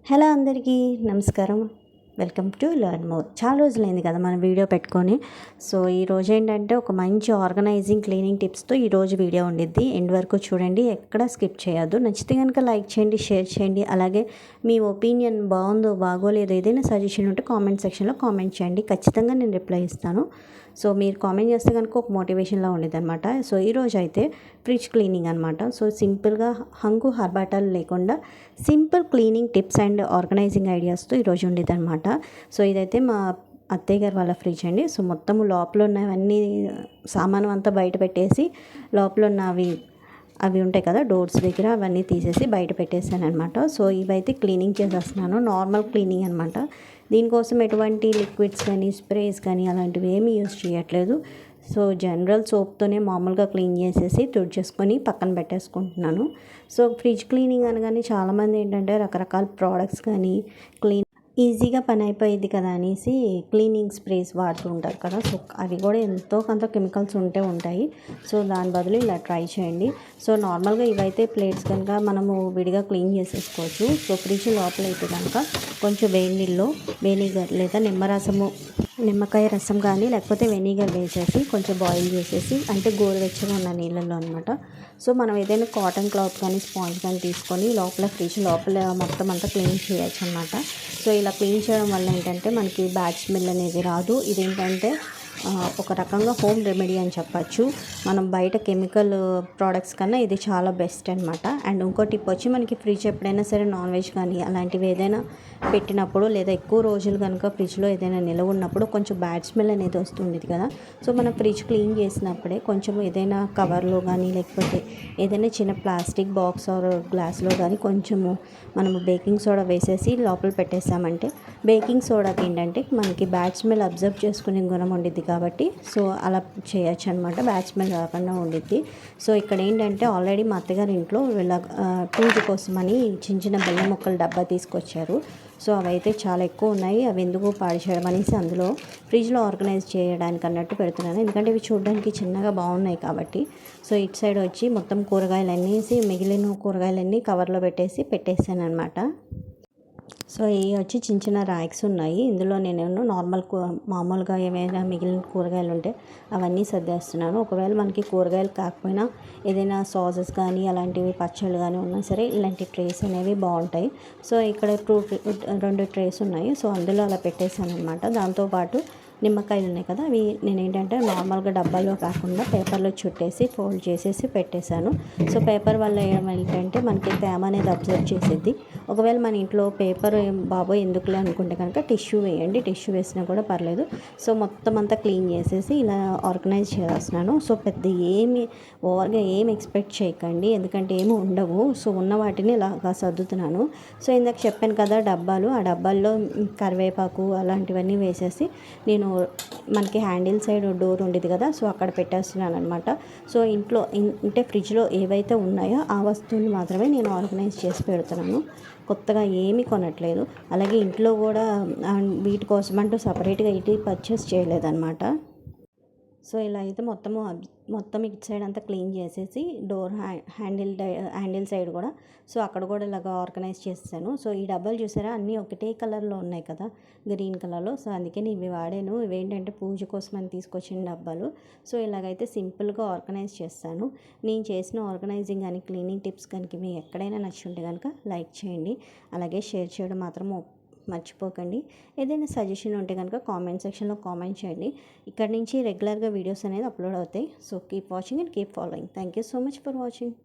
Hello అందరికీ నమస్కారం. Welcome to learn more. చాలా రోజులైంది కదా మనం వీడియో పెట్టుకొని. సో ఈరోజు ఏంటంటే ఒక మంచి ఆర్గనైజింగ్ క్లీనింగ్ టిప్స్తో ఈరోజు వీడియో ఉండిద్ది. ఎండ్ వరకు చూడండి, ఎక్కడ స్కిప్ చేయొద్దు. నచ్చితే కనుక లైక్ చేయండి, షేర్ చేయండి. అలాగే మీ ఒపీనియన్ బాగుందో బాగోలేదో ఏదైనా సజెషన్ ఉంటే కామెంట్ సెక్షన్లో కామెంట్ చేయండి. ఖచ్చితంగా నేను రిప్లై ఇస్తాను. సో మీరు కామెంట్ చేస్తే కనుక ఒక మోటివేషన్లా ఉండేది అనమాట. సో ఈరోజు అయితే ఫ్రిడ్జ్ క్లీనింగ్ అనమాట. సో సింపుల్గా హంగు హర్బాటాలు లేకుండా simple cleaning tips and organising ఐడియాస్తో ఈరోజు ఉండేది అనమాట. సో ఇదైతే మా అత్తయ్య గారు వాళ్ళ ఫ్రిడ్జ్ అండి. సో మొత్తము లోపల ఉన్నవన్నీ సామాను అంతా బయట పెట్టేసి లోపల ఉన్నవి అవి ఉంటాయి కదా డోర్స్ దగ్గర అవన్నీ తీసేసి బయట పెట్టేసాను అనమాట. సో ఇవైతే క్లీనింగ్ చేసేస్తున్నాను, నార్మల్ క్లీనింగ్ అనమాట. దీనికోసం ఎటువంటి లిక్విడ్స్ కానీ స్ప్రేస్ కానీ అలాంటివి ఏమీ యూజ్ చేయట్లేదు. సో జనరల్ సోప్తోనే మామూలుగా క్లీన్ చేసేసి తుడిచేసుకొని పక్కన పెట్టేసుకుంటున్నాను. సో ఫ్రిడ్జ్ క్లీనింగ్ అనగానే చాలామంది ఏంటంటే రకరకాల ప్రోడక్ట్స్ కానీ ఈజీగా పని అయిపోయింది కదా అనేసి క్లీనింగ్ స్ప్రేస్ వాడుతూ ఉంటారు కదా. సో అవి కూడా ఎంతో కొంత కెమికల్స్ ఉంటాయి. సో దాని బదులు ఇలా ట్రై చేయండి. సో నార్మల్గా ఇవైతే ప్లేట్స్ కనుక మనము విడిగా క్లీన్ చేసేసుకోవచ్చు. సో ఫ్రిడ్జ్ లోపల అయితే కనుక కొంచెం వేడి నీళ్ళు వెనిగర్ లేదా నిమ్మకాయ రసం కానీ లేకపోతే వెనిగర్ వేసేసి కొంచెం బాయిల్ చేసేసి, అంటే గోరువెచ్చగా ఉన్న నీళ్ళల్లో అనమాట. సో మనం ఏదైనా కాటన్ క్లాత్ కానీ స్పాంజ్ కానీ తీసుకొని ఫ్రిడ్జ్ లోపల మొత్తం అంతా క్లీన్ చేయొచ్చు అనమాట. సో ఇలా క్లీన్ చేయడం వల్ల ఏంటంటే మనకి బ్యాడ్ స్మెల్ అనేది రాదు. ఇదేంటంటే ఒక రకంగా హోమ్ రెమెడీ అని చెప్పచ్చు. మనం బయట కెమికల్ ప్రోడక్ట్స్ కన్నా ఇది చాలా బెస్ట్ అనమాట. అండ్ ఇంకో టిప్ వచ్చి మనకి ఫ్రిడ్జ్ ఎప్పుడైనా సరే నాన్ వెజ్ కానీ అలాంటివి ఏదైనా పెట్టినప్పుడు లేదా ఎక్కువ రోజులు కనుక ఫ్రిడ్జ్లో ఏదైనా నిలవ ఉన్నప్పుడు కొంచెం బ్యాడ్ స్మెల్ అనేది వస్తుండేది కదా. సో మనం ఫ్రిడ్జ్ క్లీన్ చేసినప్పుడే కొంచెం ఏదైనా కవర్లో కానీ లేకపోతే ఏదైనా చిన్న ప్లాస్టిక్ బాక్స్ ఆర్ గ్లాస్లో కానీ కొంచెము మనము బేకింగ్ సోడా వేసేసి లోపల పెట్టేసామంటే బేకింగ్ సోడాకి ఏంటంటే మనకి బ్యాడ్ స్మెల్ అబ్జర్వ్ చేసుకునే గుణం ఉండిద్ది కాబట్టి సో అలా చేయొచ్చు అనమాట. బ్యాడ్ స్మెల్ రాకుండా ఉండిద్ది. సో ఇక్కడ ఏంటంటే ఆల్రెడీ మా అత్తగారి ఇంట్లో వీళ్ళ పూజ కోసమని చిన్న చిన్న బెల్లం ముక్కల డబ్బా తీసుకొచ్చారు. సో అవైతే చాలా ఎక్కువ ఉన్నాయి. అవి ఎందుకు పాడు చేయడం అనేసి అందులో ఫ్రిడ్జ్లో ఆర్గనైజ్ చేయడానికి అన్నట్టు పెడుతున్నాను. ఎందుకంటే ఇవి చూడడానికి చిన్నగా బాగున్నాయి కాబట్టి. సో ఇటు సైడ్ వచ్చి మొత్తం కూరగాయలన్నీ మిగిలిన కూరగాయలన్నీ కవర్లో పెట్టేసాను అనమాట. సో ఇవి వచ్చి చిన్న చిన్న ర్యాక్స్ ఉన్నాయి. ఇందులో నేను మామూలుగా ఏమైనా మిగిలిన కూరగాయలు ఉంటే అవన్నీ సర్దేస్తున్నాను. ఒకవేళ మనకి కూరగాయలు కాకపోయినా ఏదైనా సాసెస్ కానీ అలాంటివి పచ్చళ్ళు కానీ ఉన్నా సరే ఇలాంటి ట్రేస్ అనేవి బాగుంటాయి. సో ఇక్కడ 2 ట్రేస్ ఉన్నాయి. సో అందులో అలా పెట్టేశాను అనమాట. దాంతోపాటు నిమ్మకాయలు ఉన్నాయి కదా, అవి నేను ఏంటంటే నార్మల్గా డబ్బాలో కాకుండా పేపర్లో చుట్టేసి ఫోల్డ్ చేసేసి పెట్టేశాను. సో పేపర్ వల్ల ఏంటంటే మనకి తేమ అనేది అబ్జర్వ్ చేసేది. ఒకవేళ మన ఇంట్లో పేపర్ బాబోయ్ ఎందుకులే అనుకుంటే కనుక టిష్యూ వేయండి, టిష్యూ వేసినా కూడా పర్లేదు. సో మొత్తం అంతా క్లీన్ చేసేసి ఇలా ఆర్గనైజ్ చేస్తున్నాను. సో పెద్ద ఓవర్గా ఏమి ఎక్స్పెక్ట్ చేయకండి, ఎందుకంటే ఏమి ఉండవు. సో ఉన్న వాటిని ఇలాగా సర్దుతున్నాను. సో ఇందాక చెప్పాను కదా డబ్బాలు, ఆ డబ్బాల్లో కరివేపాకు అలాంటివన్నీ వేసేసి నేను మనకి హ్యాండిల్ సైడ్ డోర్ ఉండేది కదా, సో అక్కడ పెట్టేస్తున్నాను అనమాట. సో అంటే ఫ్రిడ్జ్లో ఏవైతే ఉన్నాయో ఆ వస్తువులు మాత్రమే నేను ఆర్గనైజ్ చేసి పెడుతున్నాను. కొత్తగా ఏమీ కొనట్లేదు. అలాగే ఇంట్లో కూడా వీటి కోసం అంటూ సపరేట్గా పర్చేస్ చేయలేదన్నమాట. సో ఇలా అయితే మొత్తం ఇటు సైడ్ అంతా క్లీన్ చేసేసి డోర్ హ్యాండిల్ సైడ్ కూడా సో అక్కడ కూడా ఇలాగ ఆర్గనైజ్ చేసాను. సో ఈ డబ్బాలు చూసారా అన్నీ ఒకటే కలర్లో ఉన్నాయి కదా, గ్రీన్ కలర్లో. సో అందుకే నేను ఇవి వాడాను. ఇవేంటంటే పూజ కోసం అని తీసుకొచ్చిన డబ్బాలు. సో ఇలాగైతే సింపుల్గా ఆర్గనైజ్ చేస్తాను. నేను చేసిన ఆర్గనైజింగ్ కానీ క్లీనింగ్ టిప్స్ కనుక మీకు ఎక్కడైనా నచ్చుంటే కనుక లైక్ చేయండి. అలాగే షేర్ చేయడం మాత్రం మర్చిపోకండి. ఏదైనా సజెషన్ ఉంటే కనుక కామెంట్ సెక్షన్లో కామెంట్ చేయండి. ఇక్కడ నుంచి రెగ్యులర్గా వీడియోస్ అనేది అప్లోడ్ అవుతాయి. So keep watching and keep following. Thank you so much for watching.